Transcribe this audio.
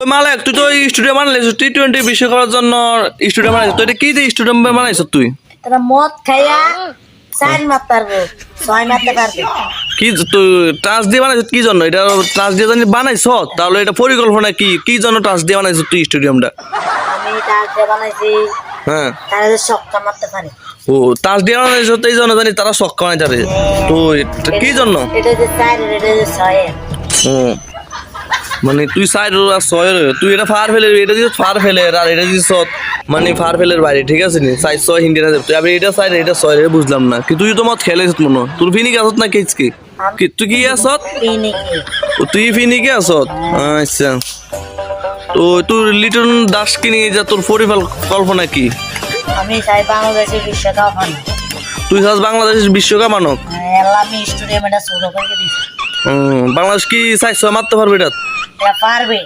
মালিক তুই তো studio বানাইছিস T20 বিশ্বকাপের জন্য স্টুডিও বানাইছিস তো এটা কি দিয়ে স্টুডিও বানাইছিস তুই তারা মদ খাইয়া 4 মারতে পারবো 6 মারতে পারবে কি তুই টাচ দিয়ে বানাইছিস কি জন্য এটা টাচ দিয়ে জানি বানাইছ তাহলে এটা পরিকল্পনা কি কি জন্য টাচ দিয়ে বানাইছিস তুই স্টেডিয়ামটা আমি টাচ দিয়ে বানাইছি হ্যাঁ তারা যে ছক্কা মারতে পারে ও টাচ দিয়ে বানাইছিস তো এই জন্য জানি তারা ছক্কা মারতে পারে তো এটা কি জন্য এটা যে 4 এটা যে 6 ও মানে তুই সাইড আর ছয় তুই এটা ফার ফেলে এটা দিস ফার ফেলে আর এটা দিস মানে ফার ফেলের বাইরে ঠিক আছে নি সাইজ 6 হিন্দি না তুই আমি এটা সাইড এটা 6 রে বুঝলাম না কি তুই তো মত খেলেছিস মনে তোর ফিনিক আসত না কি কি তুই কি আসত তুই ফিনিক আসত আচ্ছা তো তোর লিটন দাস কি নিয়ে যা তোর পরিকল্পনা কি আমি চাই বাংলাদেশের বিশ্বকাপ হয় তুই চাস বাংলাদেশের বিশ্বকাপ আনক আমি স্টেডিয়ামে ছোট করে দিছি বাংলাদেশ কি সাইজ 6 মারতে পারবে এটা পারবে